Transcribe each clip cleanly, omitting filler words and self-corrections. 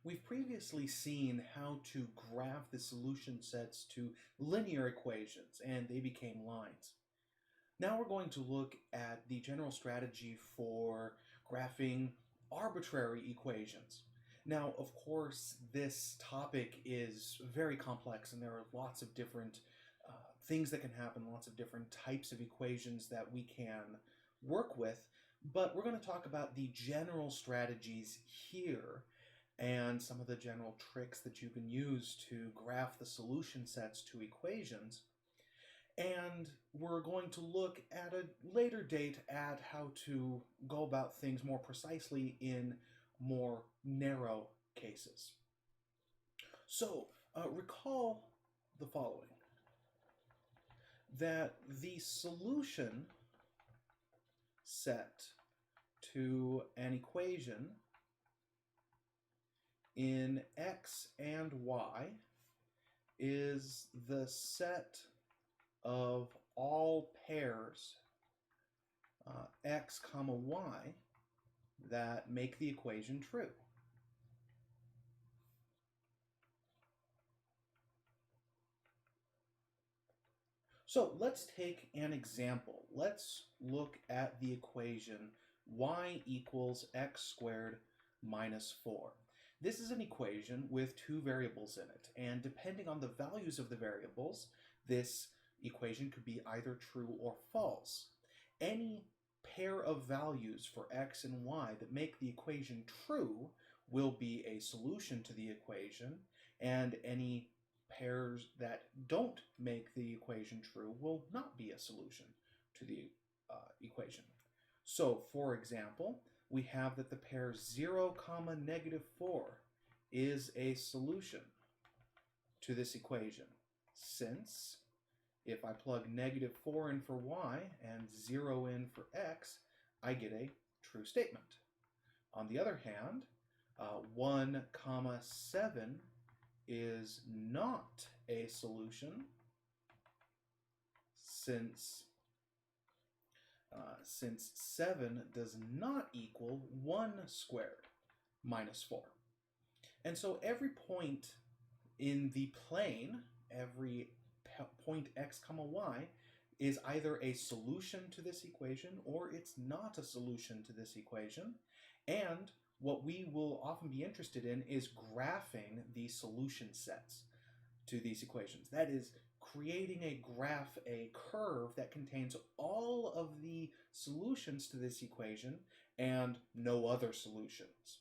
We've previously seen how to graph the solution sets to linear equations, and they became lines. Now we're going to look at the general strategy for graphing arbitrary equations. Now, of course, this topic is very complex, and there are lots of different things that can happen, lots of different types of equations that we can work with, but we're going to talk about the general strategies here and some of the general tricks that you can use to graph the solution sets to equations. And we're going to look at a later date at how to go about things more precisely in more narrow cases. So recall the following, that the solution set to an equation in X and Y is the set of all pairs X comma Y that make the equation true. So let's take an example. Let's look at the equation y equals x squared minus 4. This is an equation with two variables in it, and depending on the values of the variables, this equation could be either true or false. Any pair of values for x and y that make the equation true will be a solution to the equation, and any pairs that don't make the equation true will not be a solution to the equation. So, for example, we have that the pair 0, negative 4 is a solution to this equation, since if I plug negative 4 in for y and 0 in for x, I get a true statement. On the other hand, 1, 7 is not a solution, since 7 does not equal 1 squared minus 4. And so every point in the plane, every point x comma y, is either a solution to this equation or it's not a solution to this equation. And what we will often be interested in is graphing the solution sets to these equations. That is, creating a graph, a curve that contains all of the solutions to this equation and no other solutions,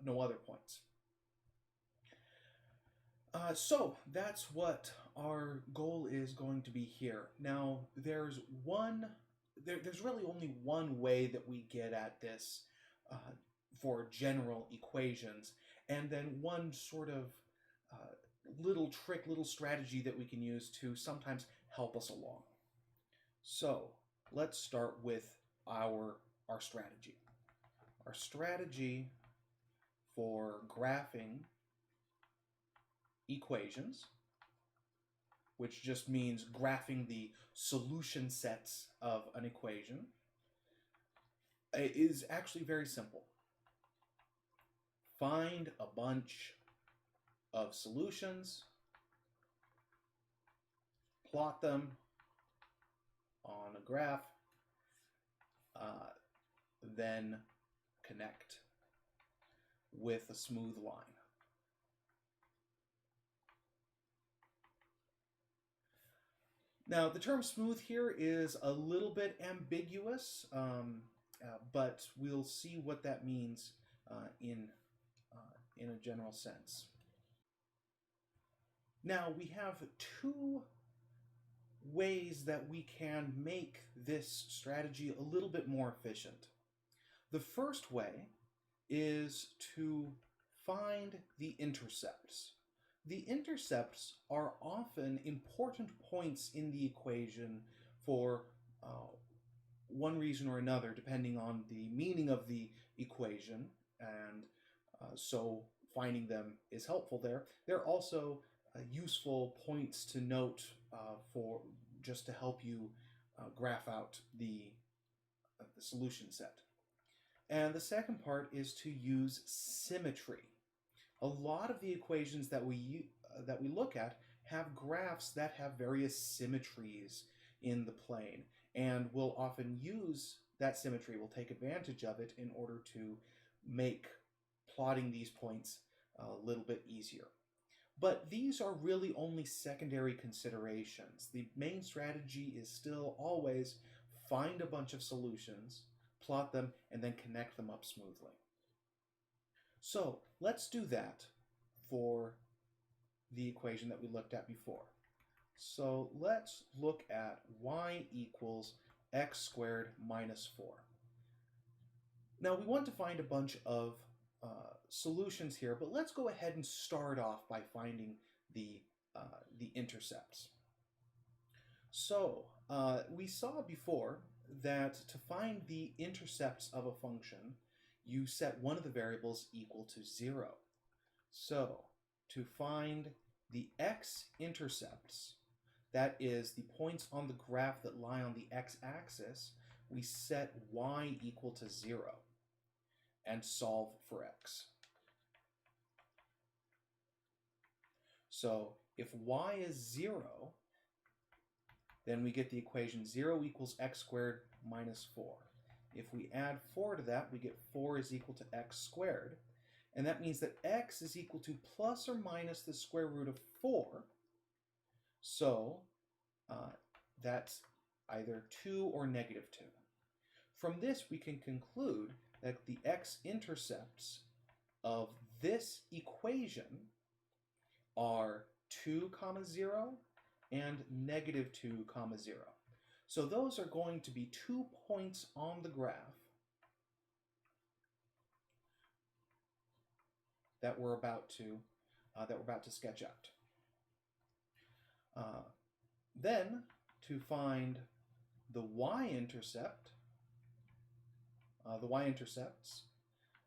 no other points. So that's what our goal is going to be here. Now, there's really only one way that we get at this for general equations, and then one sort of little trick, little strategy that we can use to sometimes help us along. So let's start with our strategy. Our strategy for graphing equations, which just means graphing the solution sets of an equation, is actually very simple. Find a bunch of solutions, plot them on a graph, then connect with a smooth line. Now, the term smooth here is a little bit ambiguous, but we'll see what that means in a general sense. Now, we have two ways that we can make this strategy a little bit more efficient. The first way is to find the intercepts. The intercepts are often important points in the equation for one reason or another, depending on the meaning of the equation, and so finding them is helpful there. They're also useful points to note for just to help you graph out the solution set. And the second part is to use symmetry. A lot of the equations that we look at have graphs that have various symmetries in the plane, and we'll often use that symmetry, we'll take advantage of it in order to make plotting these points a little bit easier. But these are really only secondary considerations. The main strategy is still always find a bunch of solutions, plot them, and then connect them up smoothly. So let's do that for the equation that we looked at before. So let's look at y equals x squared minus 4. Now we want to find a bunch of solutions here, but let's go ahead and start off by finding the intercepts. So we saw before that to find the intercepts of a function, you set one of the variables equal to 0. So to find the x-intercepts, that is the points on the graph that lie on the x-axis, we set y equal to 0 and solve for x. So if y is 0, then we get the equation 0 equals x squared minus 4. If we add 4 to that, we get 4 is equal to x squared. And that means that x is equal to plus or minus the square root of 4. So that's either 2 or negative 2. From this, we can conclude that the x-intercepts of this equation are 2, 0 and negative 2, 0. So those are going to be 2 points on the graph that we're about to sketch out. Then to find the y-intercept, the y-intercepts,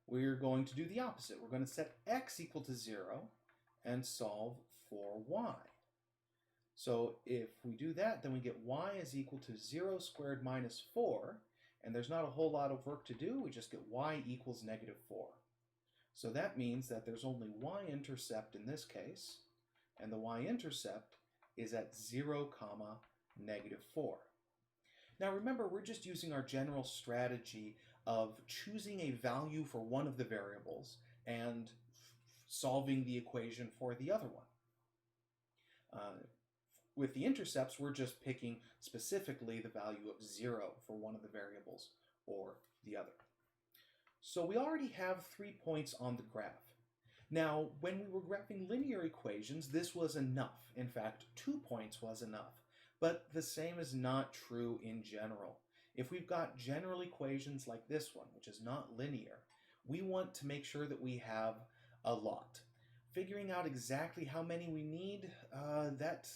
we're going to do the opposite. We're going to set x equal to 0 and solve for y. So if we do that, then we get y is equal to 0 squared minus 4, and there's not a whole lot of work to do. We just get y equals negative 4. So that means that there's only y-intercept in this case, and the y-intercept is at 0, negative 4. Now remember, we're just using our general strategy of choosing a value for one of the variables and solving the equation for the other one. With the intercepts, we're just picking specifically the value of 0 for one of the variables or the other. So we already have 3 points on the graph. Now, when we were graphing linear equations, this was enough. In fact, 2 points was enough. But the same is not true in general. If we've got general equations like this one, which is not linear, we want to make sure that we have a lot. Figuring out exactly how many we need, that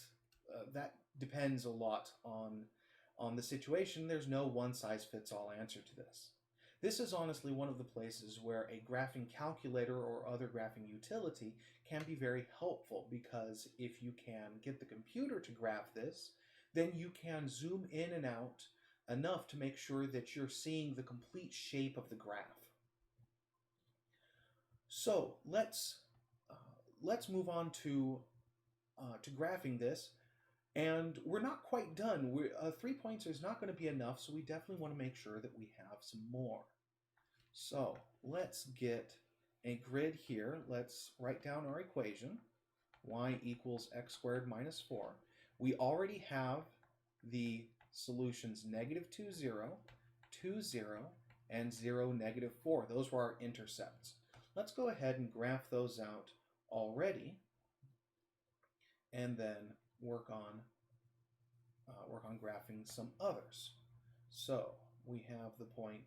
depends a lot on the situation. There's no one-size-fits-all answer to this. This is honestly one of the places where a graphing calculator or other graphing utility can be very helpful, because if you can get the computer to graph this, then you can zoom in and out enough to make sure that you're seeing the complete shape of the graph. So let's move on to graphing this, and we're not quite done. 3 points is not going to be enough, so we definitely want to make sure that we have some more. So let's get a grid here. Let's write down our equation, y equals x squared minus 4. We already have the solutions negative 2, 0, 2, 0, and 0, negative 4. Those were our intercepts. Let's go ahead and graph those out already, and then work on graphing some others. So we have the point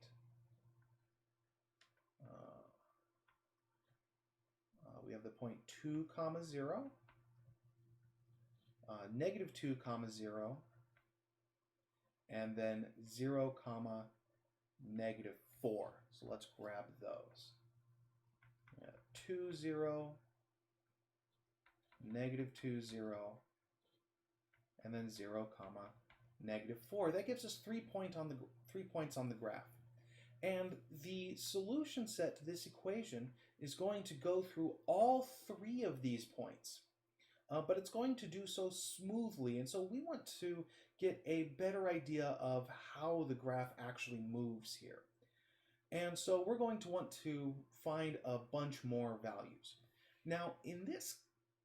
point 2, 0, negative 2, 0, and then 0, negative 4. So let's grab those. 2, 0, negative 2, 0, and then 0, negative 4. That gives us 3 points on the graph. And the solution set to this equation is going to go through all three of these points. But it's going to do so smoothly, and so we want to get a better idea of how the graph actually moves here. And so we're going to want to find a bunch more values. Now, in this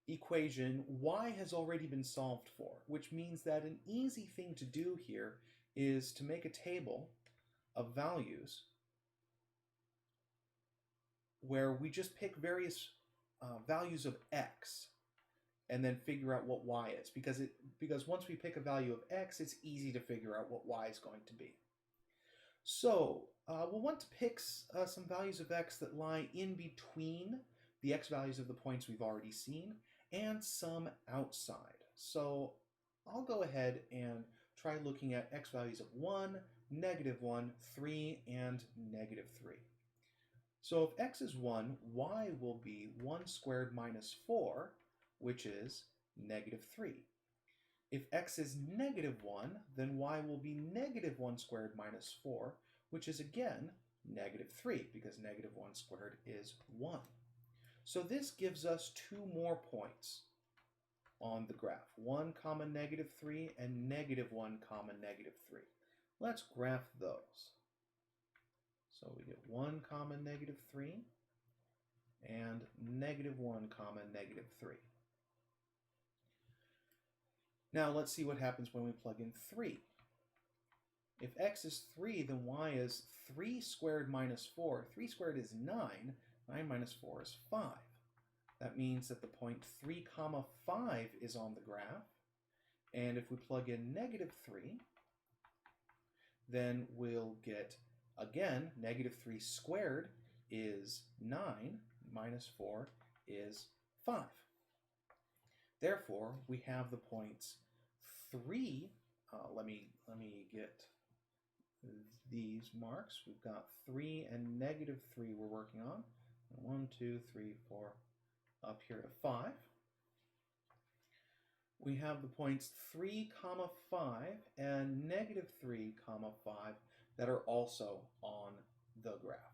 equation, y has already been solved for, which means that an easy thing to do here is to make a table of values where we just pick various values of x and then figure out what y is, because once we pick a value of x, it's easy to figure out what y is going to be. So we'll want to pick some values of x that lie in between the x values of the points we've already seen and some outside. So I'll go ahead and try looking at x values of 1, -1, 3, and -3. So if x is 1, y will be 1 squared minus 4, which is -3. If x is -1, then y will be -1 squared minus 4, which is again -3, because -1 squared is 1. So this gives us two more points on the graph, 1, -3 and -1, -3. Let's graph those. So we get 1, -3 and -1, -3. Now let's see what happens when we plug in 3. If x is 3, then y is 3 squared minus 4. 3 squared is 9. 9 minus 4 is 5. That means that the point 3, 5 is on the graph. And if we plug in -3, then we'll get, again, -3 squared is 9, minus 4 is 5. Therefore, we have the points 3, let me get these marks. We've got 3 and -3 we're working on. 1, 2, 3, 4, up here to 5. We have the points 3, 5 and -3, 5 that are also on the graph.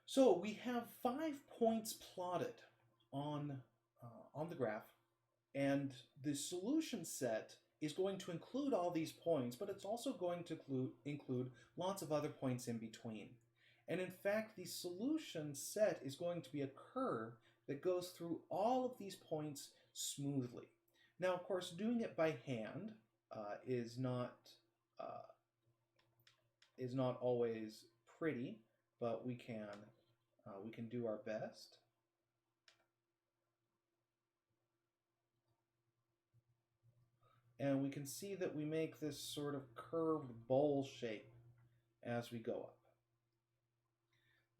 So we have 5 points plotted on the graph, and the solution set is going to include all these points, but it's also going to include lots of other points in between. And in fact, the solution set is going to be a curve that goes through all of these points smoothly. Now, of course, doing it by hand is not always pretty, but we can do our best. And we can see that we make this sort of curved bowl shape as we go up.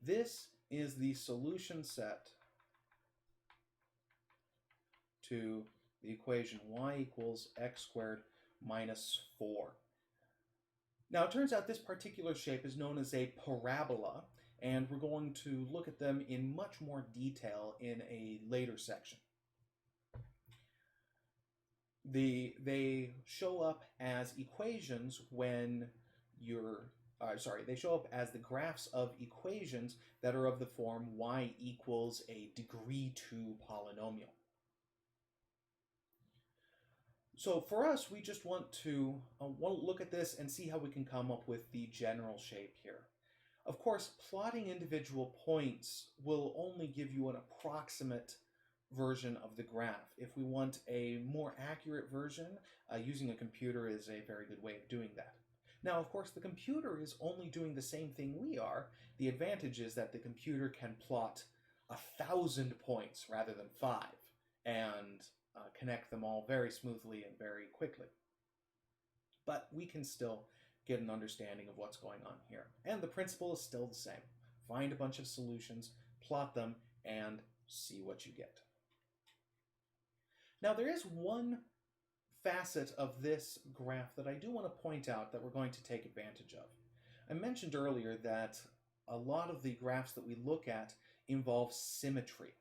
This is the solution set to the equation y equals x squared minus 4. Now, it turns out this particular shape is known as a parabola, and we're going to look at them in much more detail in a later section. They show up as equations when they show up as the graphs of equations that are of the form y equals a degree 2 polynomial. So for us, we just want to look at this and see how we can come up with the general shape here. Of course, plotting individual points will only give you an approximate version of the graph. If we want a more accurate version, using a computer is a very good way of doing that. Now, of course, the computer is only doing the same thing we are. The advantage is that the computer can plot 1,000 points rather than 5, and connect them all very smoothly and very quickly. But we can still get an understanding of what's going on here. And the principle is still the same. Find a bunch of solutions, plot them, and see what you get. Now, there is one facet of this graph that I do want to point out that we're going to take advantage of. I mentioned earlier that a lot of the graphs that we look at involve symmetry.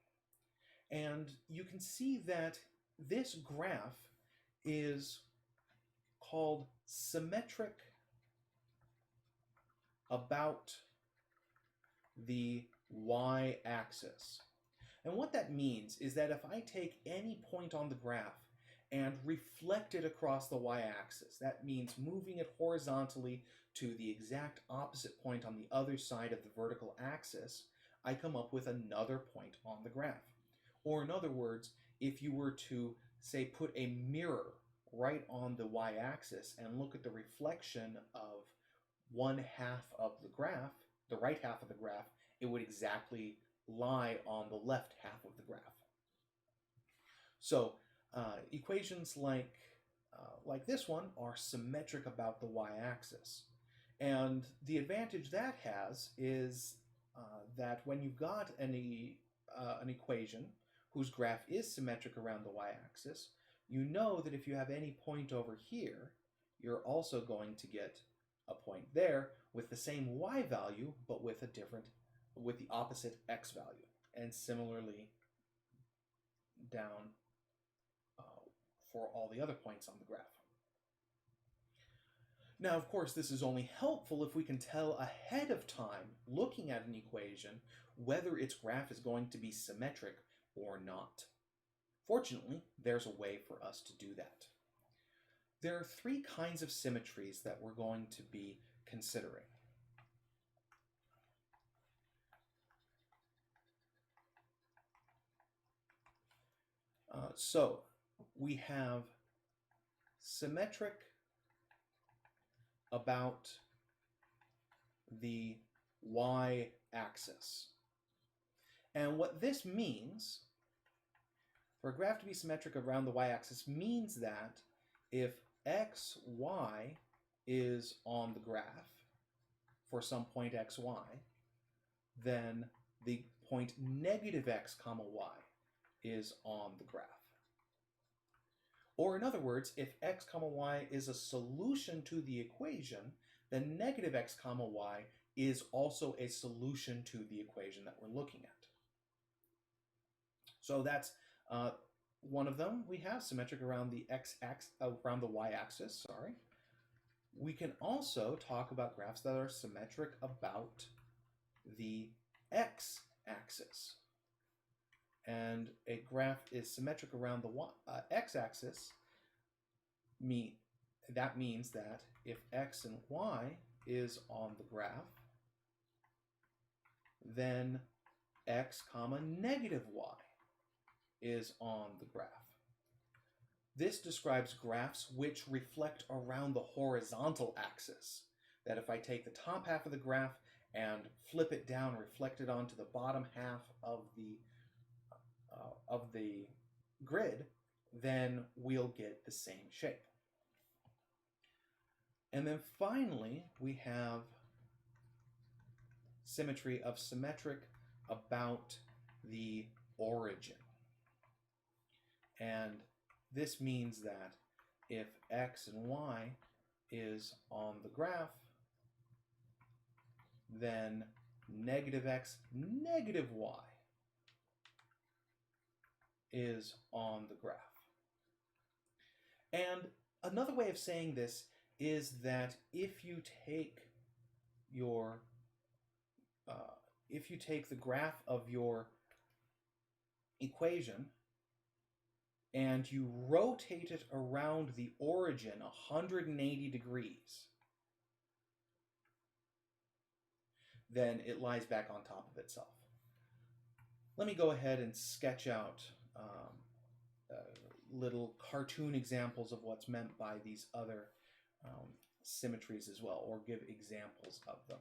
And you can see that this graph is called symmetric about the y-axis. And what that means is that if I take any point on the graph and reflect it across the y-axis, that means moving it horizontally to the exact opposite point on the other side of the vertical axis, I come up with another point on the graph. Or in other words, if you were to, say, put a mirror right on the y-axis and look at the reflection of one half of the graph, the right half of the graph, it would exactly lie on the left half of the graph. So equations like this one are symmetric about the y-axis. And the advantage that has is that when you've got an equation whose graph is symmetric around the y-axis, you know that if you have any point over here, you're also going to get a point there with the same y value, but with the opposite x value. And similarly down for all the other points on the graph. Now, of course, this is only helpful if we can tell ahead of time, looking at an equation, whether its graph is going to be symmetric or not. Fortunately, there's a way for us to do that. There are three kinds of symmetries that we're going to be considering. So we have symmetric about the y-axis. And what this means, for a graph to be symmetric around the y-axis, means that if xy is on the graph for some point xy, then the point negative x comma y is on the graph. Or in other words, if x comma y is a solution to the equation, then negative x comma y is also a solution to the equation that we're looking at. So that's one of them. We have symmetric around the around the y-axis. Sorry. We can also talk about graphs that are symmetric about the x-axis. And a graph is symmetric around the x-axis. That means that if x and y is on the graph, then x comma negative y is on the graph. This describes graphs which reflect around the horizontal axis. That if I take the top half of the graph and flip it down, reflect it onto the bottom half of the grid, then we'll get the same shape. And then finally, we have symmetry of symmetric about the origin. And this means that if x and y is on the graph, then negative x, negative y is on the graph. And another way of saying this is that if you take the graph of your equation and you rotate it around the origin 180 degrees, then it lies back on top of itself. Let me go ahead and sketch out little cartoon examples of what's meant by these other symmetries as well, or give examples of them.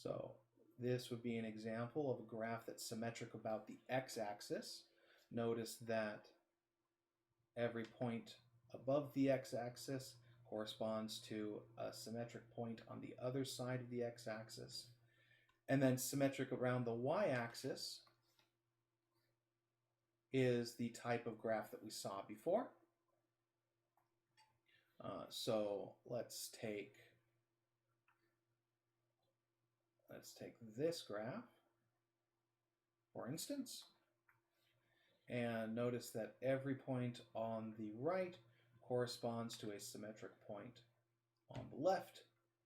So this would be an example of a graph that's symmetric about the x-axis. Notice that every point above the x-axis corresponds to a symmetric point on the other side of the x-axis. And then symmetric around the y-axis is the type of graph that we saw before. So let's take this graph, for instance. And notice that every point on the right corresponds to a symmetric point on the left,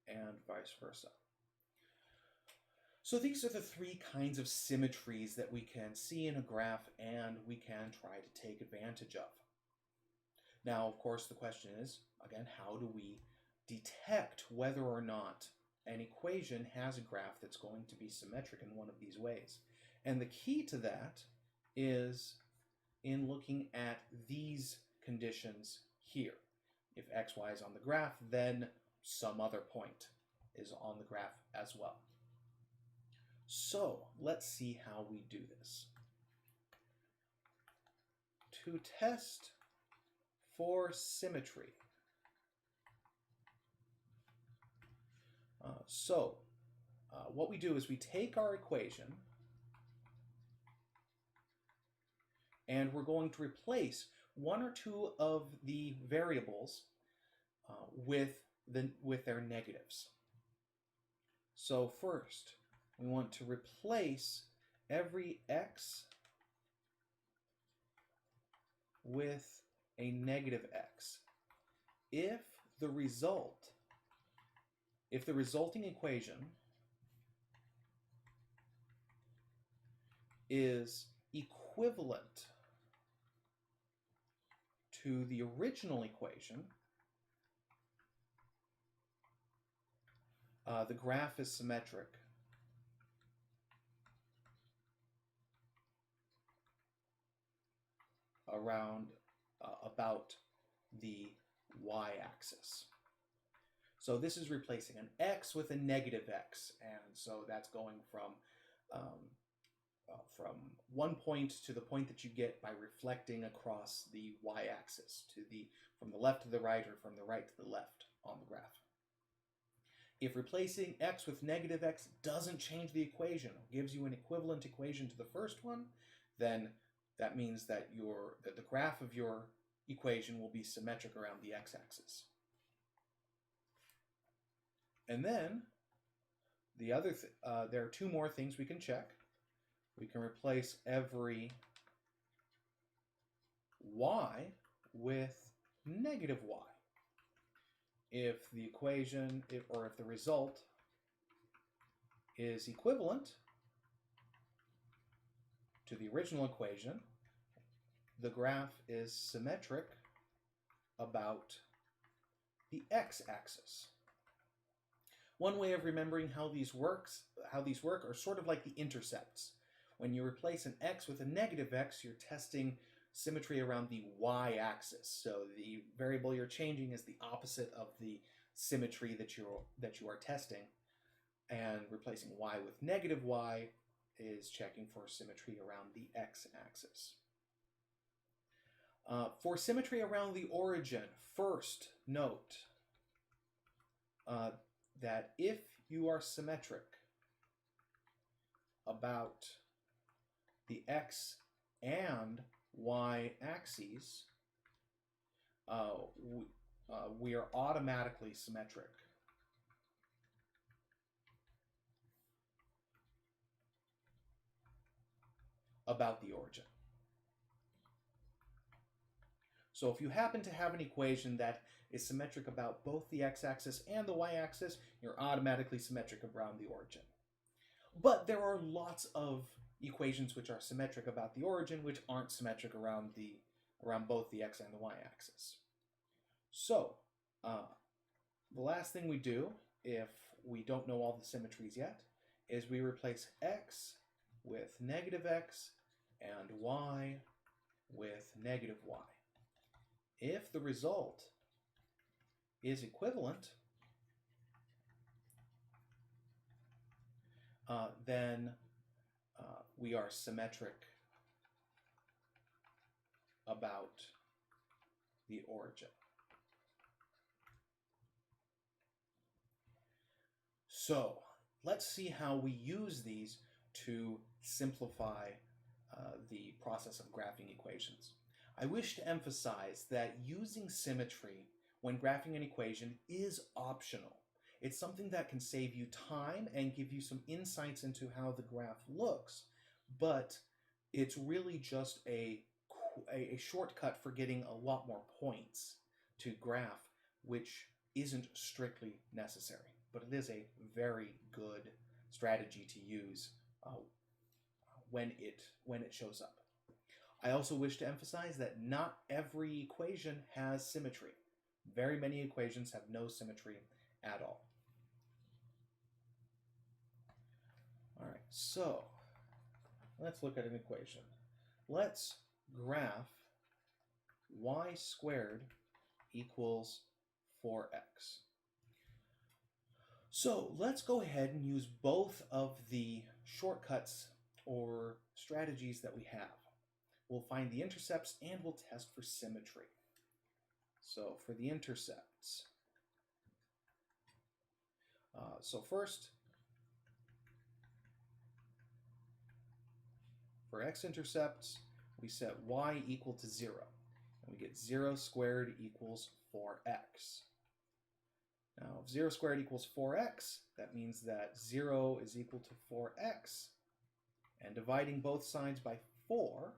and vice versa. So these are the three kinds of symmetries that we can see in a graph and we can try to take advantage of. Now, of course, the question is, again, how do we detect whether or not an equation has a graph that's going to be symmetric in one of these ways? And the key to that is in looking at these conditions here. If xy is on the graph, then some other point is on the graph as well. So let's see how we do this. To test for symmetry, what we do is we take our equation and we're going to replace one or two of the variables with their negatives. So first, we want to replace every x with a negative x. If the resulting equation is equivalent to the original equation, the graph is symmetric around about the y-axis. So this is replacing an x with a negative x, and so that's going from one point to the point that you get by reflecting across the y-axis from the left to the right or from the right to the left on the graph. If replacing x with negative x doesn't change the equation, gives you an equivalent equation to the first one, then that means that the graph of your equation will be symmetric around the x-axis. And then there are two more things we can check. We can replace every y with negative y. If the result is equivalent to the original equation, the graph is symmetric about the x-axis. One way of remembering how these work are sort of like the intercepts. When you replace an x with a negative x, you're testing symmetry around the y-axis. So the variable you're changing is the opposite of the symmetry that you are testing. And replacing y with negative y is checking for symmetry around the x-axis. For symmetry around the origin, first note that if you are symmetric about the x and y axes, we are automatically symmetric about the origin. So if you happen to have an equation that is symmetric about both the x-axis and the y-axis, you're automatically symmetric around the origin. But there are lots of equations which are symmetric about the origin, which aren't symmetric around both the x and the y-axis. So the last thing we do, if we don't know all the symmetries yet, is we replace x with negative x and y with negative y. If the result is equivalent, then we are symmetric about the origin. So let's see how we use these to simplify the process of graphing equations. I wish to emphasize that using symmetry when graphing an equation is optional. It's something that can save you time and give you some insights into how the graph looks, but It's really just a shortcut for getting a lot more points to graph, which isn't strictly necessary, but it is a very good strategy to use when it shows up. I also wish to emphasize that not every equation has symmetry. Very many equations have no symmetry at all. All right, so let's look at an equation. Let's graph y squared equals 4x. So let's go ahead and use both of the shortcuts or strategies that we have. We'll find the intercepts and we'll test for symmetry. So for the intercepts, so first, for x-intercepts, we set y equal to 0. And we get 0 squared equals 4x. Now, if 0 squared equals 4x, that means that 0 is equal to 4x. And dividing both sides by 4,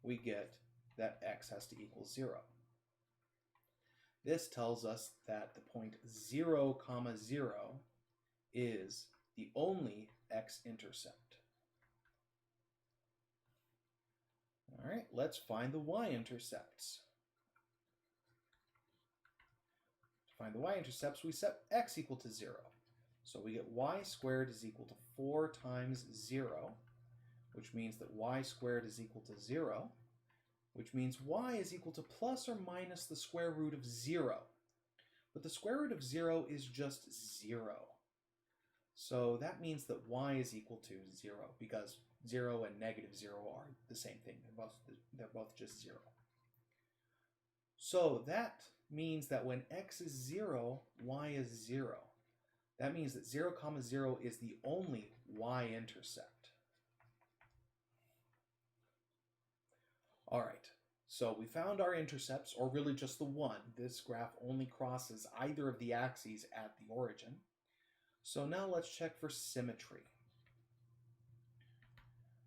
we get that x has to equal 0. This tells us that the point 0, 0 is the only x-intercept. All right, let's find the y-intercepts. To find the y-intercepts, we set x equal to 0. So we get y squared is equal to 4 times 0, which means that y squared is equal to 0, which means y is equal to plus or minus the square root of 0. But the square root of 0 is just 0. So that means that y is equal to 0, because 0 and negative 0 are the same thing. They're both just 0. So that means that when x is 0, y is 0. That means that 0, 0 is the only y-intercept. All right, so we found our intercepts, or really just the one. This graph only crosses either of the axes at the origin. So now let's check for symmetry.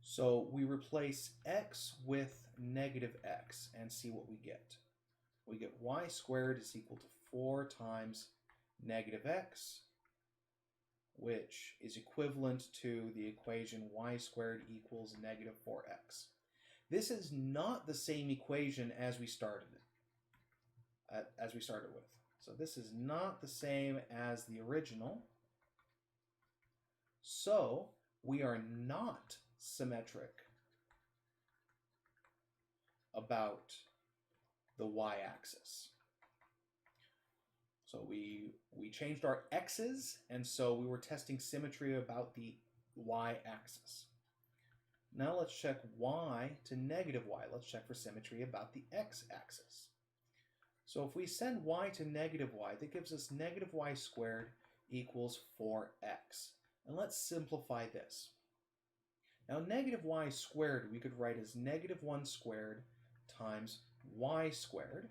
So we replace x with negative x and see what we get. We get y squared is equal to 4 times negative x, which is equivalent to the equation y squared equals negative 4x. This is not the same equation as we started with. So this is not the same as the original. So we are not symmetric about the y-axis. So we changed our x's, and so we were testing symmetry about the y-axis. Now let's check y to negative y. Let's check for symmetry about the x-axis. So if we send y to negative y, that gives us negative y squared equals 4x. And let's simplify this. Now negative y squared we could write as negative 1 squared times y squared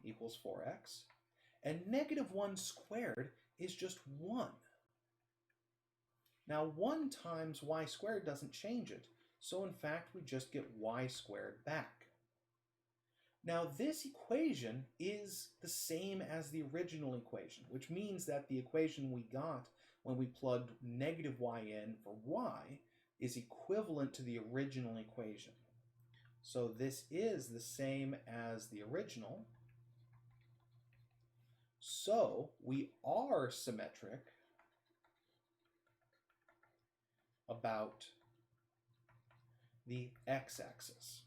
equals 4x. And negative 1 squared is just 1. Now 1 times y squared doesn't change it, so in fact we just get y squared back. Now this equation is the same as the original equation, which means that the equation we got when we plugged negative y in for y is equivalent to the original equation. So this is the same as the original. So we are symmetric about the x-axis.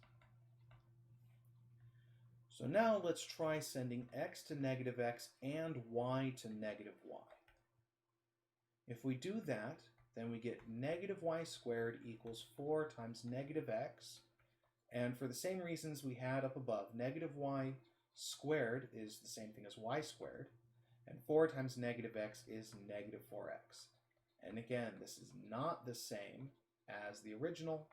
So now let's try sending x to negative x and y to negative y. If we do that, then we get negative y squared equals 4 times negative x. And for the same reasons we had up above, negative y squared is the same thing as y squared. And 4 times negative x is negative 4x. And again, this is not the same as the original.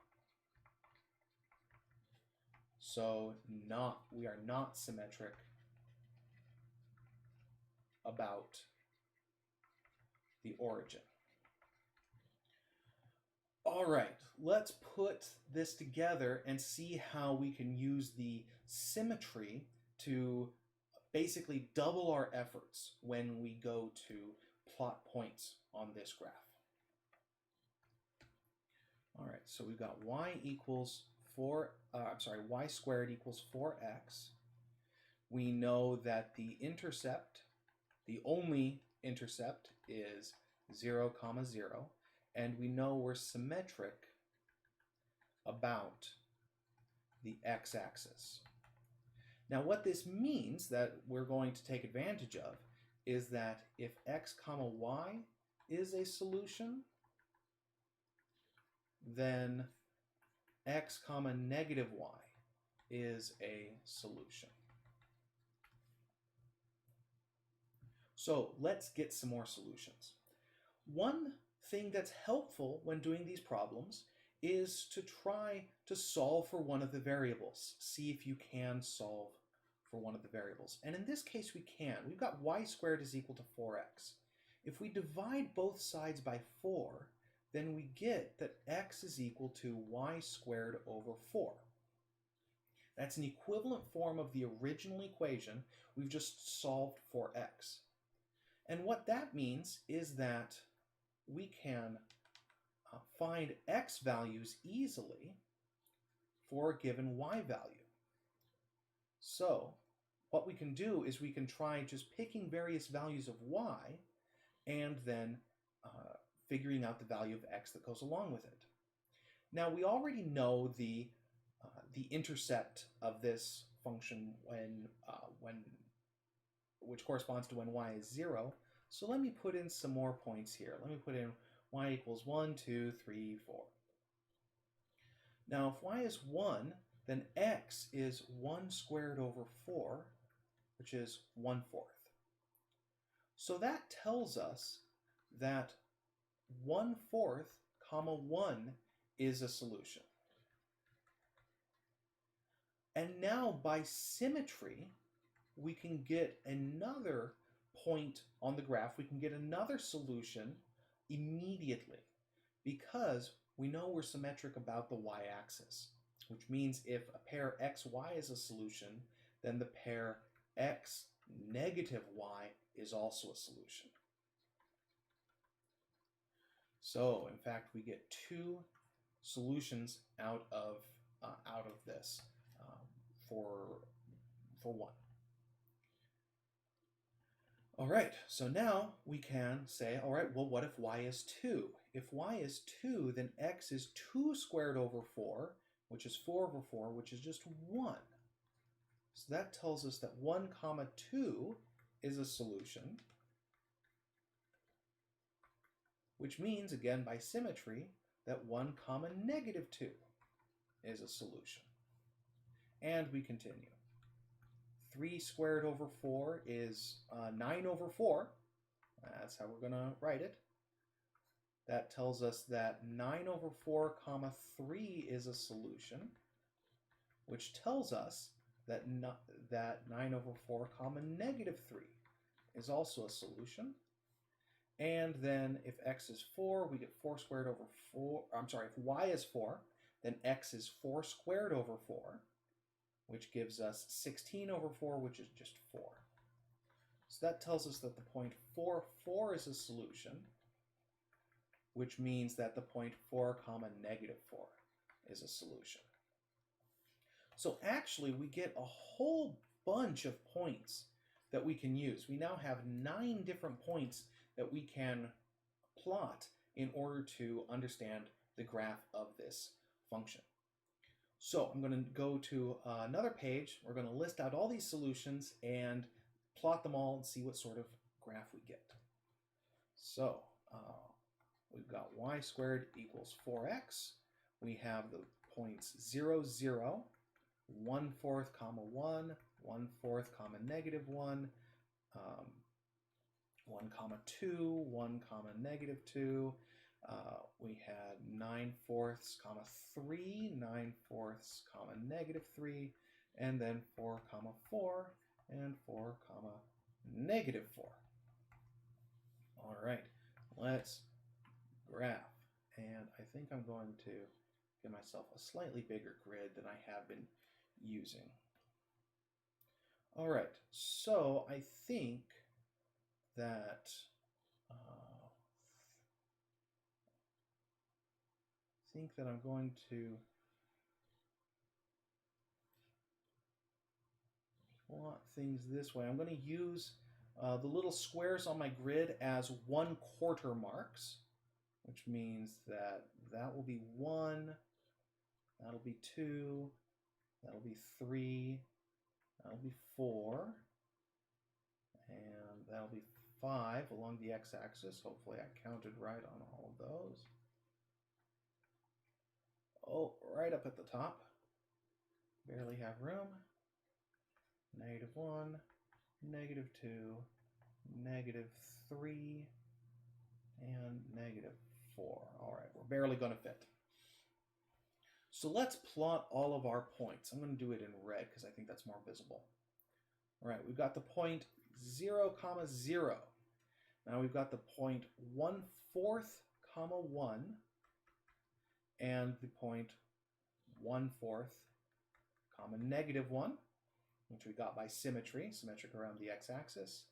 So we are not symmetric about the origin. All right, let's put this together and see how we can use the symmetry to basically double our efforts when we go to plot points on this graph. All right, so we've got y squared equals 4x. We know that the intercept, the only intercept, is 0, 0, and we know we're symmetric about the x-axis. Now what this means that we're going to take advantage of is that if x comma y is a solution, then x comma negative y is a solution. So let's get some more solutions. One thing that's helpful when doing these problems is to try to solve for one of the variables. See if you can solve for one of the variables. And in this case we can. We've got y squared is equal to 4x. If we divide both sides by 4, then we get that x is equal to y squared over 4. That's an equivalent form of the original equation. We've just solved for x. And what that means is that we can find x values easily for a given y value. So what we can do is we can try just picking various values of y and then figuring out the value of x that goes along with it. Now we already know the intercept of this function which corresponds to when y is 0. So let me put in some more points here. Let me put in y equals 1, 2, 3, 4. Now if y is 1, then x is 1 squared over 4, which is 1/4. So that tells us that 1/4 comma 1 is a solution. And now by symmetry, we can get another point on the graph. We can get another solution immediately because we know we're symmetric about the y-axis, which means if a pair xy is a solution, then the pair x negative y is also a solution. So in fact, we get two solutions out of this for 1. All right, so now we can say, all right, well, what if y is 2? If y is 2, then x is 2 squared over 4, which is 4 over 4, which is just 1. So that tells us that 1 comma 2 is a solution, which means, again, by symmetry, that 1 comma negative 2 is a solution. And we continue. 3 squared over 4 is 9 over 4. That's how we're going to write it. That tells us that 9 over 4 comma 3 is a solution, which tells us that 9 over 4 comma negative 3 is also a solution. And then if x is 4, we get 4 squared over 4. I'm sorry, if y is 4, then x is 4 squared over 4, which gives us 16 over 4, which is just 4. So that tells us that the point 4, 4 is a solution, which means that the point 4 comma negative 4 is a solution. So actually, we get a whole bunch of points that we can use. We now have 9 different points that we can plot in order to understand the graph of this function. So I'm going to go to another page. We're going to list out all these solutions and plot them all and see what sort of graph we get. So we've got y squared equals 4x. We have the points 0, 0, 1/4 comma 1, 1/4 comma negative 1, 1 comma 2, 1 comma negative 2. We had 9/4 comma 3, 9/4 comma negative 3, and then 4 comma 4, and 4 comma negative 4. All right, let's graph And I think I'm going to give myself a slightly bigger grid than I have been using. All right, so I think that I'm going to plot things this way. I'm going to use the little squares on my grid as 1/4 marks, which means that that will be 1, that'll be 2, that'll be 3, that'll be 4, and that'll be 5 along the x-axis. Hopefully I counted right on all of those. Oh, right up at the top. Barely have room. -1, -2, -3, and -4. All right, we're barely going to fit. So let's plot all of our points. I'm going to do it in red because I think that's more visible. All right, we've got the point 0, 0. Now we've got the point 1/4, 1, and the point 1/4, -1, which we got by symmetry, symmetric around the x-axis.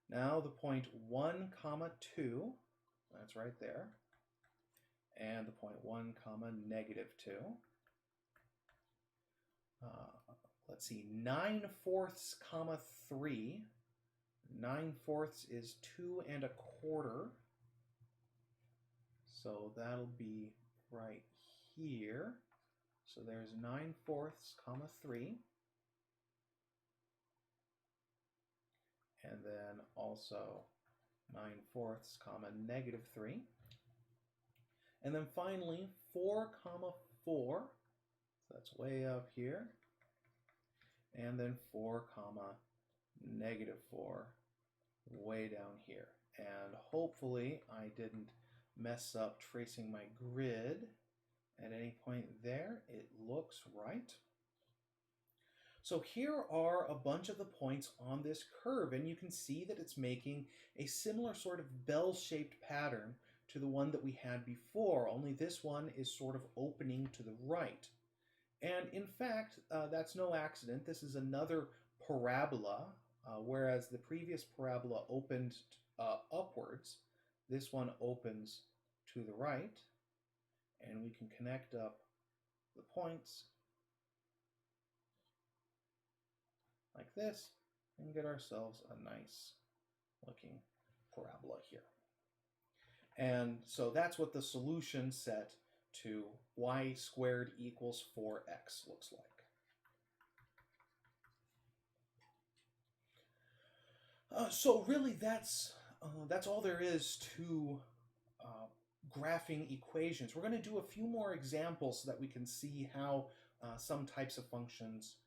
Now the point 1, 2, that's right there, and the point 1, -2. Let's see, 9/4, 3. 9/4 is 2 1/4. So that'll be right here. So there's 9/4, 3. And then also 9/4, -3. And then finally 4, 4. So that's way up here. And then 4, -4 way down here. And hopefully I didn't mess up tracing my grid at any point there. It looks right. So here are a bunch of the points on this curve, and you can see that it's making a similar sort of bell-shaped pattern to the one that we had before, only this one is sort of opening to the right. And in fact, that's no accident. This is another parabola, whereas the previous parabola opened upwards. This one opens to the right, and we can connect up the points like this and get ourselves a nice looking parabola here. And so that's what the solution set to y² = 4x looks like. So really that's all there is to graphing equations. We're going to do a few more examples so that we can see how some types of functions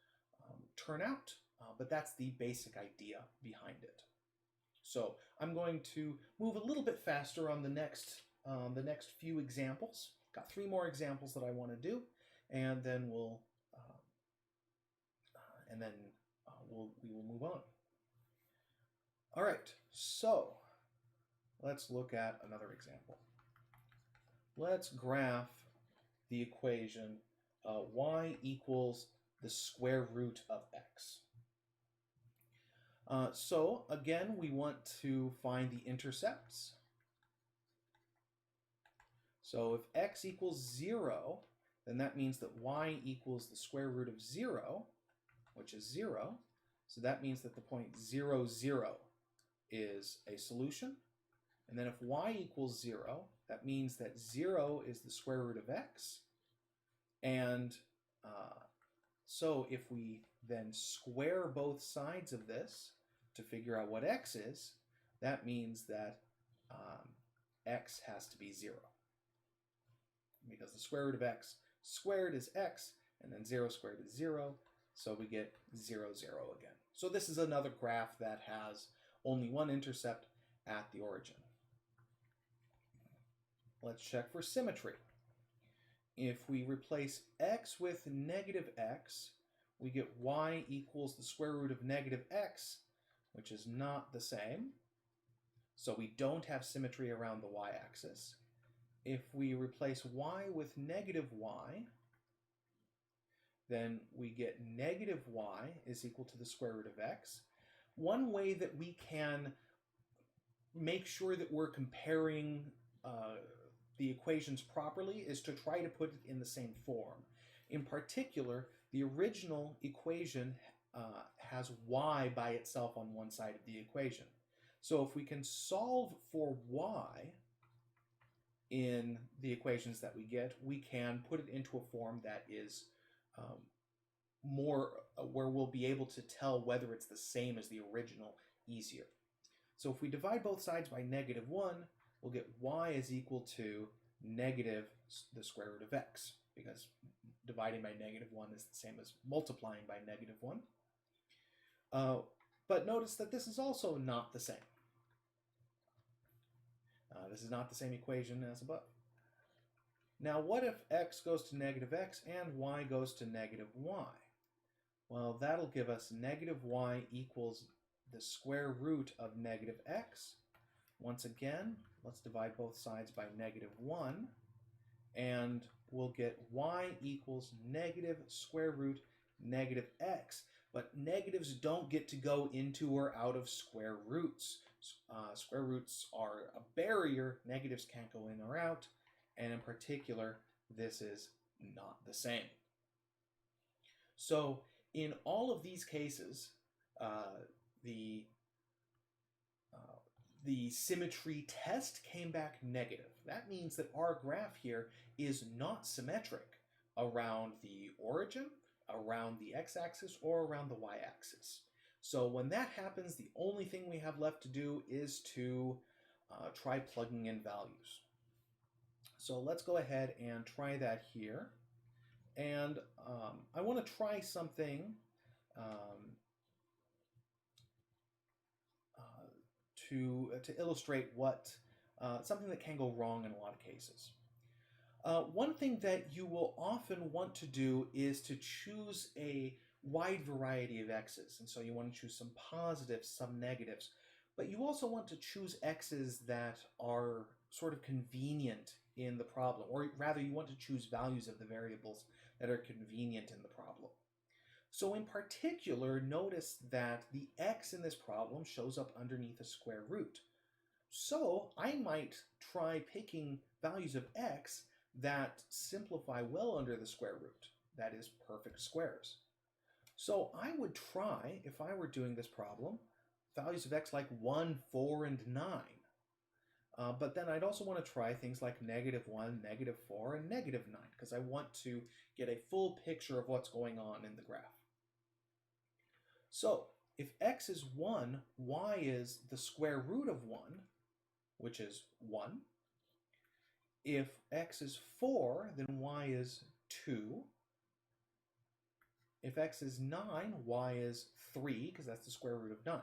turn out, but that's the basic idea behind it. So I'm going to move a little bit faster on the next few examples. Got 3 more examples that I want to do, and then we will move on. All right, so let's look at another example. Let's graph the equation y = the square root of x. So again, we want to find the intercepts. So if x = 0, then that means that y = the square root of 0, which is 0. So that means that the point 0, 0 is a solution. And then if y = 0, that means that 0 is the square root of x. And so if we then square both sides of this to figure out what x is, that means that x has to be 0. Because the square root of x squared is x, and then 0 squared is 0, so we get 0, 0 again. So this is another graph that has only one intercept at the origin. Let's check for symmetry. If we replace x with -x, we get y = the square root of -x, which is not the same. So we don't have symmetry around the y-axis. if we replace y with negative y, then we get negative y is equal to the square root of x. One way that we can make sure that we're comparing the equations properly is to try to put it in the same form. In particular, the original equation has y by itself on one side of the equation. So if we can solve for y in the equations that we get, we can put it into a form that is more where we'll be able to tell whether it's the same as the original easier. So if we divide both sides by negative 1, we'll get y is equal to negative the square root of x, because dividing by negative 1 is the same as multiplying by negative 1. But notice that this is also not the same. This is not the same equation as above. Now, what if x goes to negative x and y goes to negative y? Well, that'll give us negative y equals the square root of negative x. Once again, let's divide both sides by negative 1, and we'll get y equals negative square root negative x. But negatives don't get to go into or out of square roots. Square roots are a barrier. Negatives can't go in or out. And in particular, this is not the same. So in all of these cases, the symmetry test came back negative. That means that our graph here is not symmetric around the origin, around the x-axis, or around the y-axis. So when that happens, the only thing we have left to do is to try plugging in values. So let's go ahead and try that here. And I want to try something to illustrate what something that can go wrong in a lot of cases. One thing that you will often want to do is to choose a wide variety of x's. And so you want to choose some positives, some negatives. But you also want to choose x's that are sort of convenient in the problem. Or rather, you want to choose values of the variables that are convenient in the problem. So in particular, notice that the x in this problem shows up underneath a square root. So I might try picking values of x that simplify well under the square root, that is, perfect squares. So I would try, if I were doing this problem, values of x like 1, 4, and 9. But then I'd also want to try things like negative 1, negative 4, and negative 9, because I want to get a full picture of what's going on in the graph. So if x is 1, y is the square root of 1, which is 1. If x is 4, then y is 2. If x is 9, y is 3, because that's the square root of 9.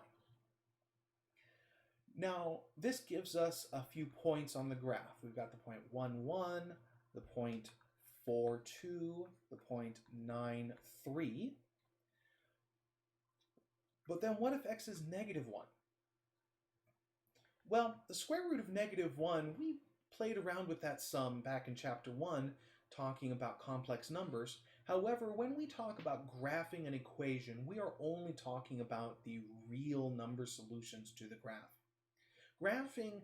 Now, this gives us a few points on the graph. We've got the point 1, 1, the point 4, 2, the point 9, 3. But then what if x is negative 1? Well, the square root of negative 1, we played around with that some back in chapter 1, talking about complex numbers. However, when we talk about graphing an equation, we are only talking about the real number solutions to the graph. Graphing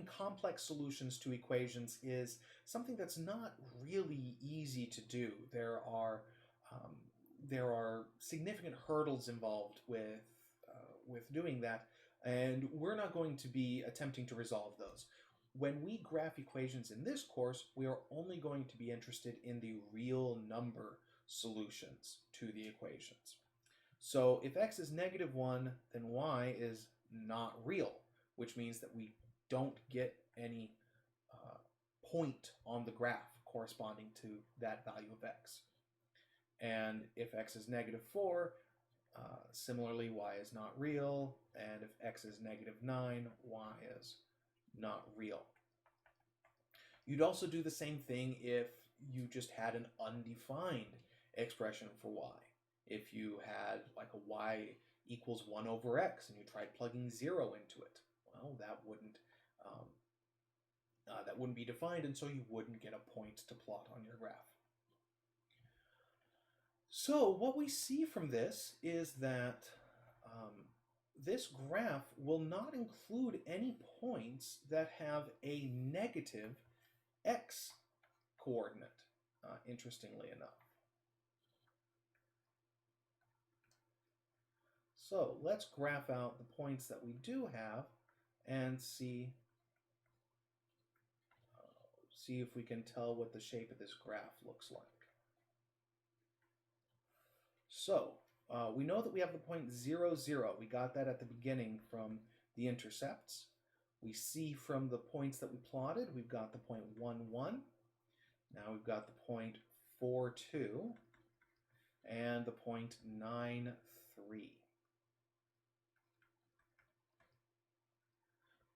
complex solutions to equations is something that's not really easy to do. There are significant hurdles involved with doing that, and we're not going to be attempting to resolve those. When we graph equations in this course, we are only going to be interested in the real number solutions to the equations. So if x is negative 1, then y is not real, which means that we don't get any point on the graph corresponding to that value of x. And if x is negative 4, similarly, y is not real. And if x is negative 9, y is not real. You'd also do the same thing if you just had an undefined expression for y. If you had like a y equals 1 over x and you tried plugging 0 into it, well, that wouldn't that wouldn't be defined, and so you wouldn't get a point to plot on your graph. So what we see from this is that this graph will not include any points that have a negative x coordinate, interestingly enough. So let's graph out the points that we do have and see if we can tell what the shape of this graph looks like. So we know that we have the point 0, 0. We got that at the beginning from the intercepts. We see from the points that we plotted, we've got the point 1, 1. Now we've got the point 4, 2, and the point 9, 3.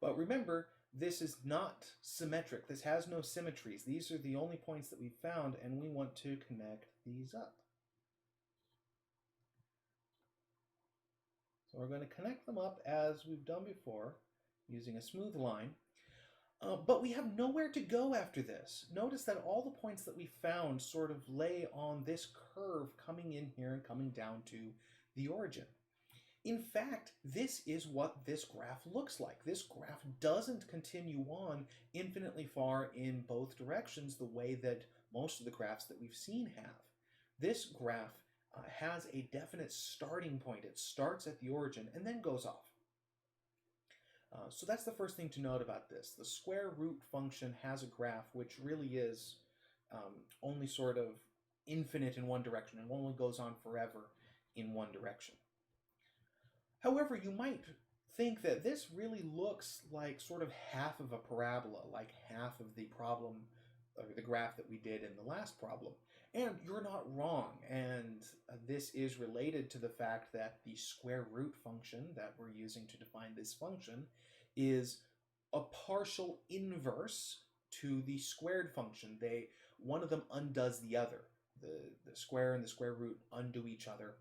But remember, this is not symmetric. This has no symmetries. These are the only points that we've found, and we want to connect these up. So we're going to connect them up as we've done before, using a smooth line. But we have nowhere to go after this. Notice that all the points that we found sort of lay on this curve coming in here and coming down to the origin. In fact, this is what this graph looks like. This graph doesn't continue on infinitely far in both directions the way that most of the graphs that we've seen have. This graph has a definite starting point. It starts at the origin and then goes off. So that's the first thing to note about this. The square root function has a graph which really is only sort of infinite in one direction and only goes on forever in one direction. However, you might think that this really looks like sort of half of a parabola, like half of the problem or the graph that we did in the last problem. And you're not wrong, and this is related to the fact that the square root function that we're using to define this function is a partial inverse to the squared function. One of them undoes the other. The square and the square root undo each other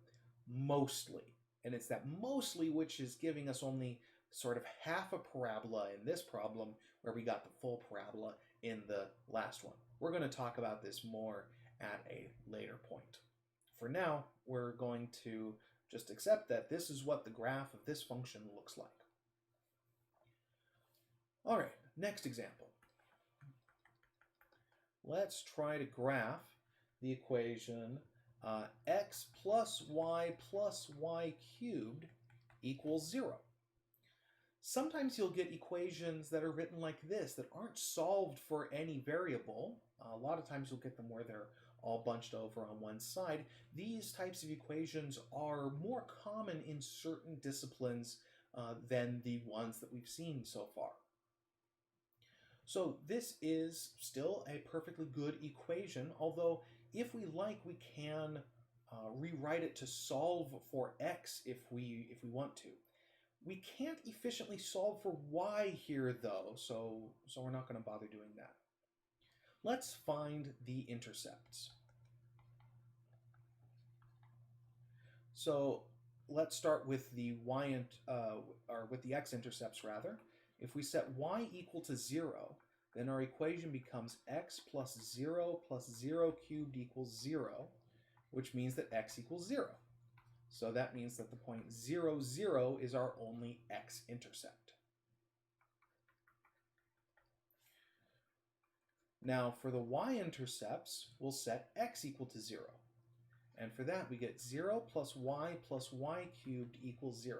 mostly. And it's that mostly which is giving us only sort of half a parabola in this problem, where we got the full parabola in the last one. We're going to talk about this more at a later point. For now, we're going to just accept that this is what the graph of this function looks like. All right, next example. Let's try to graph the equation x plus y cubed equals 0. Sometimes you'll get equations that are written like this that aren't solved for any variable. A lot of times you'll get them where they're all bunched over on one side. These types of equations are more common in certain disciplines than the ones that we've seen so far. So this is still a perfectly good equation, although if we like, we can rewrite it to solve for x if we want to. We can't efficiently solve for y here, though, so we're not going to bother doing that. Let's find the intercepts. So let's start with the with the x-intercepts rather. If we set y equal to 0, then our equation becomes x plus 0 cubed equals 0, which means that x equals 0. So that means that the point 0, 0 is our only x-intercept. Now for the y-intercepts, we'll set x equal to 0. And for that, we get 0 plus y cubed equals 0.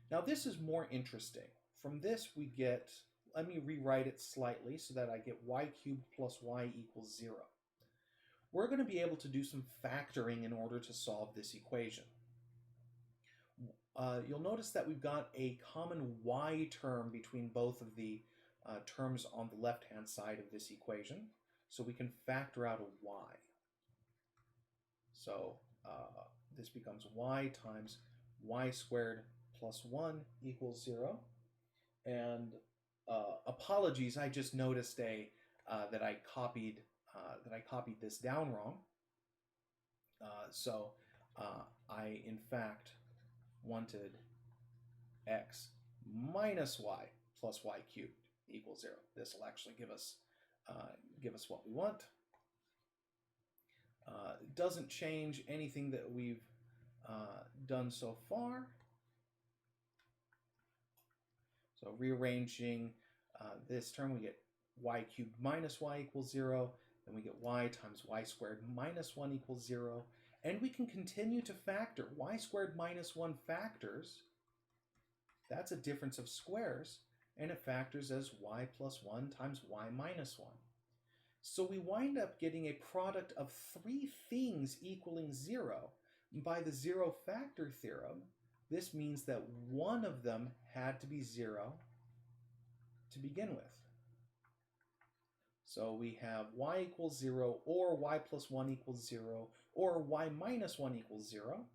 Now this is more interesting. From this we get, let me rewrite it slightly so that I get y cubed plus y equals 0. We're going to be able to do some factoring in order to solve this equation. You'll notice that we've got a common y term between both of the terms on the left-hand side of this equation, so we can factor out a y. So this becomes y times y squared plus 1 equals 0. And apologies, I just noticed that I copied this down wrong. So I in fact wanted x minus y plus y cubed equals 0. This will actually give us what we want. It doesn't change anything that we've done so far. So rearranging this term, we get y cubed minus y equals 0. Then we get y times y squared minus 1 equals 0. And we can continue to factor. Y squared minus 1 factors. That's a difference of squares. And it factors as y plus 1 times y minus 1. So we wind up getting a product of 3 things equaling 0. By the zero factor theorem, this means that one of them had to be 0 to begin with. So we have y equals 0, or y plus 1 equals 0, or y minus 1 equals 0.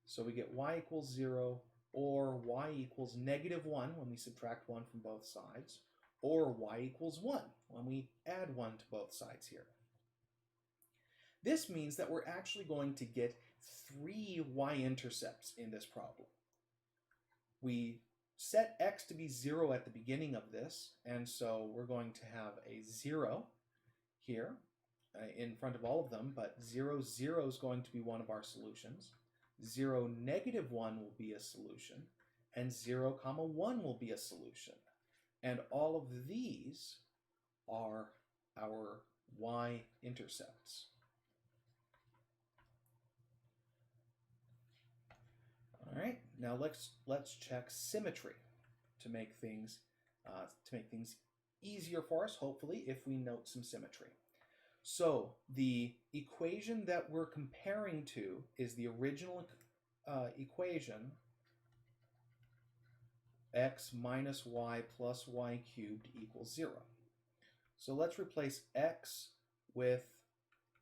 So we get y equals 0, or y equals negative 1 when we subtract 1 from both sides, or y equals 1 when we add 1 to both sides here. This means that we're actually going to get 3 y-intercepts in this problem. We set x to be 0 at the beginning of this, and so we're going to have a 0 here in front of all of them, but 0, 0 is going to be one of our solutions. 0, negative 1 will be a solution, and 0, comma 1 will be a solution. And all of these are our y-intercepts. All right, now let's check symmetry to make things easier for us, hopefully, if we note some symmetry. So the equation that we're comparing to is the original equation, x minus y plus y cubed equals 0. So let's replace x with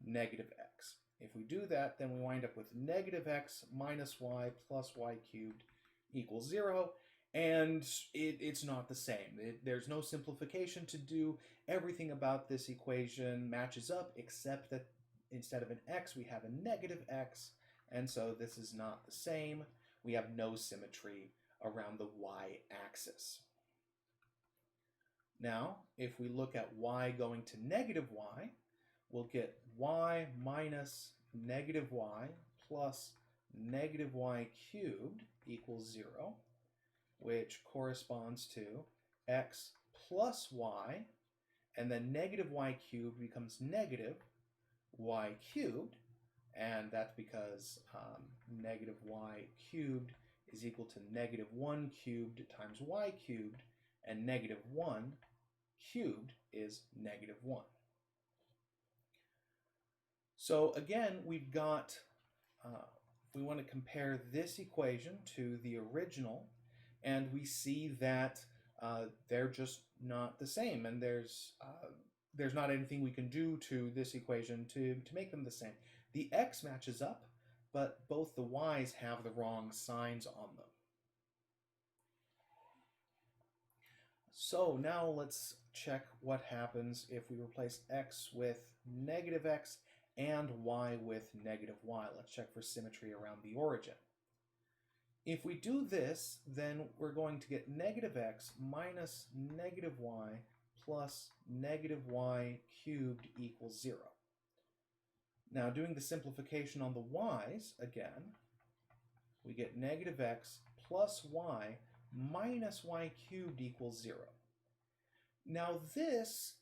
negative x. If we do that, then we wind up with negative x minus y plus y cubed equals 0, and it's not the same. There's no simplification to do. Everything about this equation matches up, except that instead of an x, we have a negative x, and so this is not the same. We have no symmetry around the y-axis. Now, if we look at y going to negative y, we'll get y minus negative y plus negative y cubed equals 0, which corresponds to x plus y, and then negative y cubed becomes negative y cubed, and that's because negative y cubed is equal to negative 1 cubed times y cubed, and negative 1 cubed is negative 1. So again, we've got, we want to compare this equation to the original, and we see that they're just not the same, and there's not anything we can do to this equation to make them the same. The x matches up, but both the y's have the wrong signs on them. So now let's check what happens if we replace x with negative x and y with negative y. Let's check for symmetry around the origin. If we do this, then we're going to get negative x minus negative y plus negative y cubed equals 0. Now, doing the simplification on the y's, again, we get negative x plus y minus y cubed equals 0. Now, this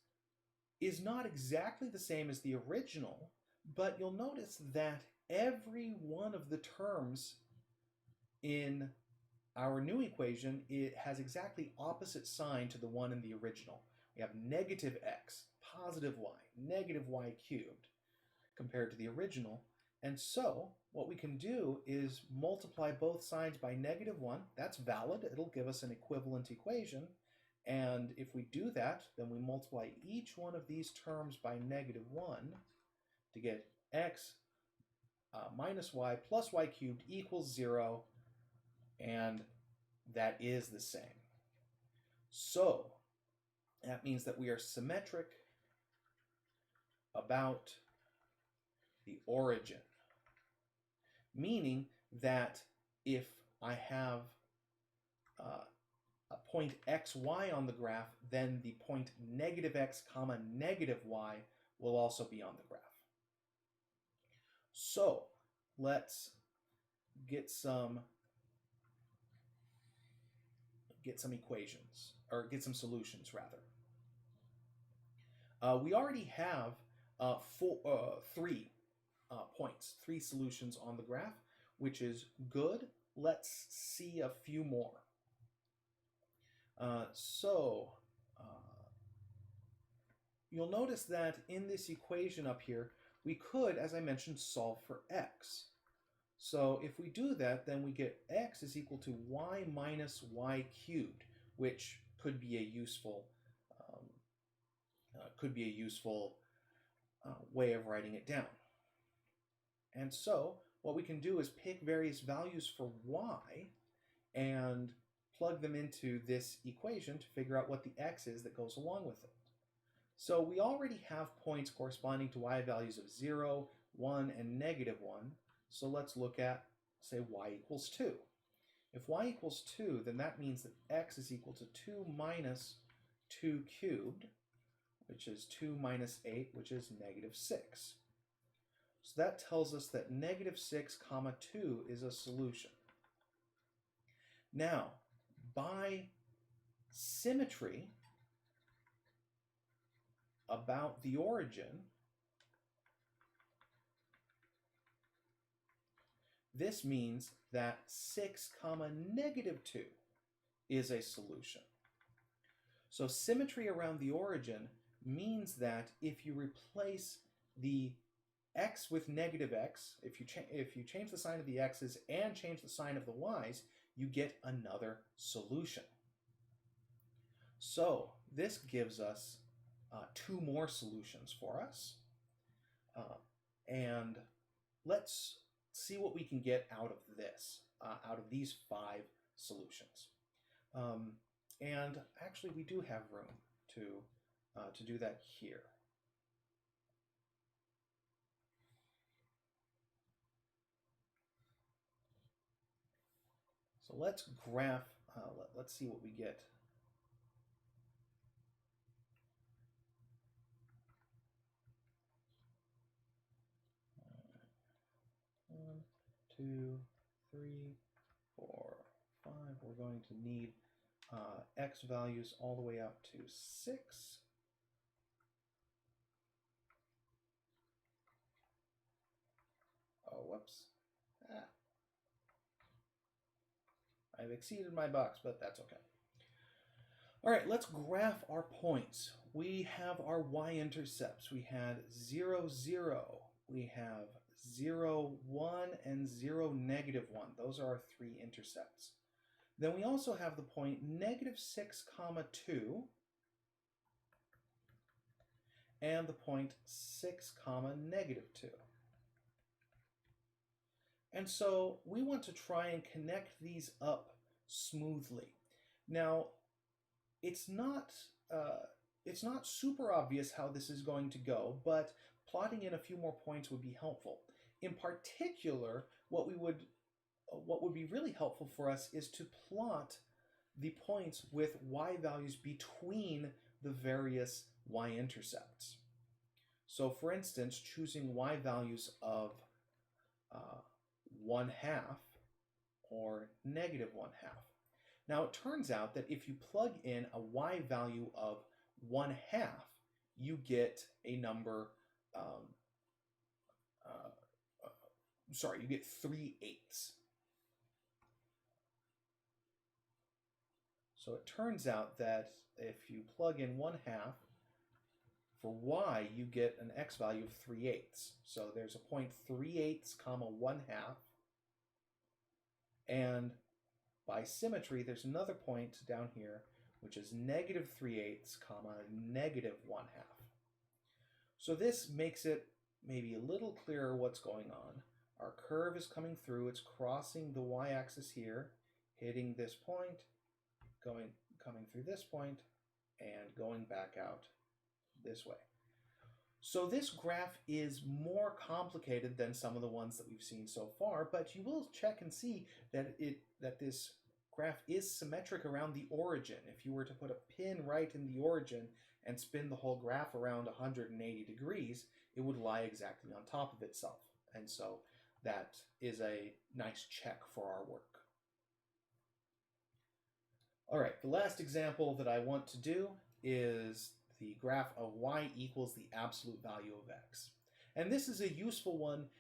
is not exactly the same as the original, but you'll notice that every one of the terms in our new equation, it has exactly opposite sign to the one in the original. We have negative x, positive y, negative y cubed compared to the original. And so what we can do is multiply both sides by negative 1. That's valid. It'll give us an equivalent equation. And if we do that, then we multiply each one of these terms by negative 1 to get x minus y plus y cubed equals 0. And that is the same. So that means that we are symmetric about the origin, meaning that if I have point xy on the graph, then the point -x comma -y will also be on the graph. So let's get some equations, or get some solutions rather. We already have three points, 3 solutions on the graph, which is good. Let's see a few more. You'll notice that in this equation up here, we could, as I mentioned, solve for x. So if we do that, then we get x is equal to y minus y cubed, which could be a useful way of writing it down. And so what we can do is pick various values for y and plug them into this equation to figure out what the x is that goes along with it. So we already have points corresponding to y values of 0, 1, and -1. So let's look at, say, y equals 2. If y equals 2, then that means that x is equal to 2 minus 2 cubed, which is 2 minus 8, which is -6. So that tells us that -6 comma 2 is a solution. Now, by symmetry about the origin, this means that 6 comma -2 is a solution. So symmetry around the origin means that if you replace the x with -x, if you change the sign of the x's and change the sign of the y's, you get another solution. So this gives us 2 more solutions for us. And let's see what we can get out of this, out of these 5 solutions. And actually, we do have room to do that here. So let's graph, let's see what we get. One, 2, 3, 4, 5. We're going to need x values all the way up to 6. Oh, whoops. I've exceeded my box, but that's okay. All right, let's graph our points. We have our y-intercepts. We had 0, 0. We have 0, 1, and 0, -1. Those are our 3 intercepts. Then we also have the point -6 comma 2 and the point 6 comma -2. And so we want to try and connect these up smoothly. Now, it's not super obvious how this is going to go, but plotting in a few more points would be helpful. In particular, what would be really helpful for us is to plot the points with y values between the various y-intercepts. So for instance, choosing y values of 1/2 or -1/2. Now it turns out that if you plug in a y value of 1/2, you get a number, you get 3/8. So it turns out that if you plug in 1/2, for y, you get an x value of 3/8. So there's a point 3/8 comma 1/2. And by symmetry, there's another point down here, which is -3/8 comma -1/2. So this makes it maybe a little clearer what's going on. Our curve is coming through. It's crossing the y-axis here, hitting this point, coming through this point, and going back out this way. So this graph is more complicated than some of the ones that we've seen so far, but you will check and see that this graph is symmetric around the origin. If you were to put a pin right in the origin and spin the whole graph around 180 degrees, it would lie exactly on top of itself. And so that is a nice check for our work. All right, the last example that I want to do is the graph of y equals the absolute value of x. And this is a useful one,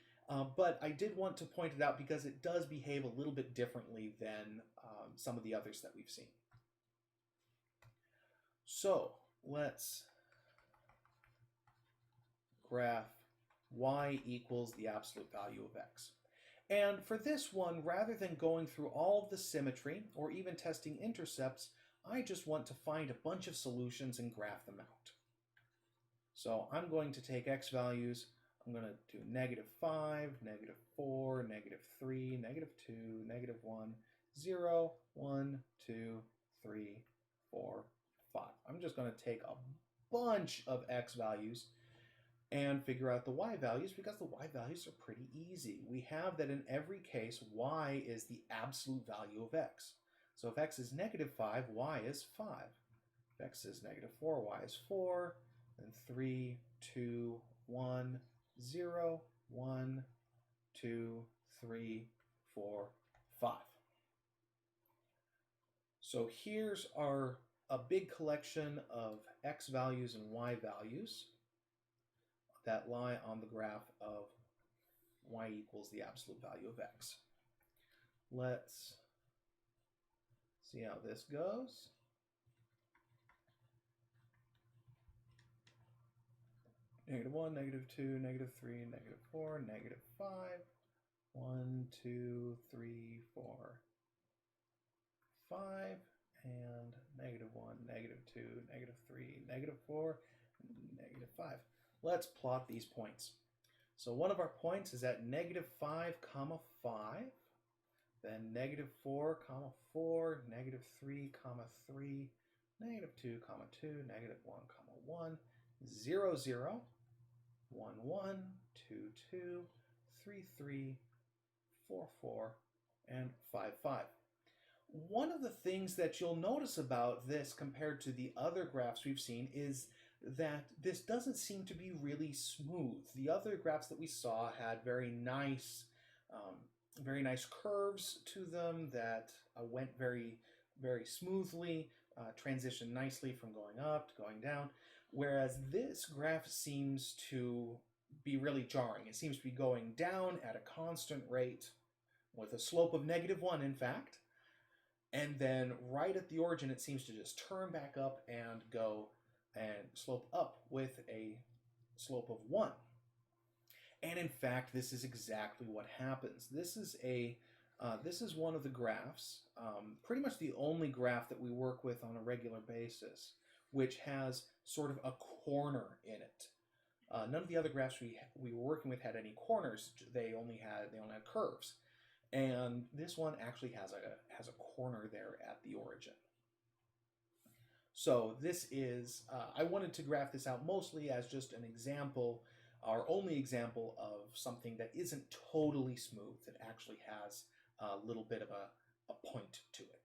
but I did want to point it out because it does behave a little bit differently than some of the others that we've seen. So let's graph y equals the absolute value of x. And for this one, rather than going through all of the symmetry or even testing intercepts, I just want to find a bunch of solutions and graph them out. So I'm going to take x values. I'm going to do -5, -4, -3, -2, -1, 0, 1, 2, 3, 4, 5. I'm just going to take a bunch of x values and figure out the y values because the y values are pretty easy. We have that in every case, y is the absolute value of x. So if x is -5, y is 5. If x is -4, y is 4. Then 3, 2, 1, 0, 1, 2, 3, 4, 5. So here's a big collection of x values and y values that lie on the graph of y equals the absolute value of x. Let's see how this goes. -1, -2, -3, -4, -5, 1, 2, 3, 4, 5, and -1, -2, -3, -4, -5. Let's plot these points. So one of our points is at -5, 5, then -4, 4, -3, 3, -2, 2, -1, 1, 0, 0, 1, 1, 2, 2, 3, 3, 4, 4, and 5, 5. One of the things that you'll notice about this compared to the other graphs we've seen is that this doesn't seem to be really smooth. The other graphs that we saw had very nice curves to them that went very, very smoothly, transitioned nicely from going up to going down, whereas this graph seems to be really jarring. It seems to be going down at a constant rate with a slope of -1, in fact, and then right at the origin it seems to just turn back up and go and slope up with a slope of 1. And in fact, this is exactly what happens. This is one of the graphs, pretty much the only graph that we work with on a regular basis, which has sort of a corner in it. None of the other graphs we were working with had any corners. They only had curves. And this one actually has a corner there at the origin. So this is, I wanted to graph this out mostly as just an example, our only example of something that isn't totally smooth. It actually has a little bit of a point to it.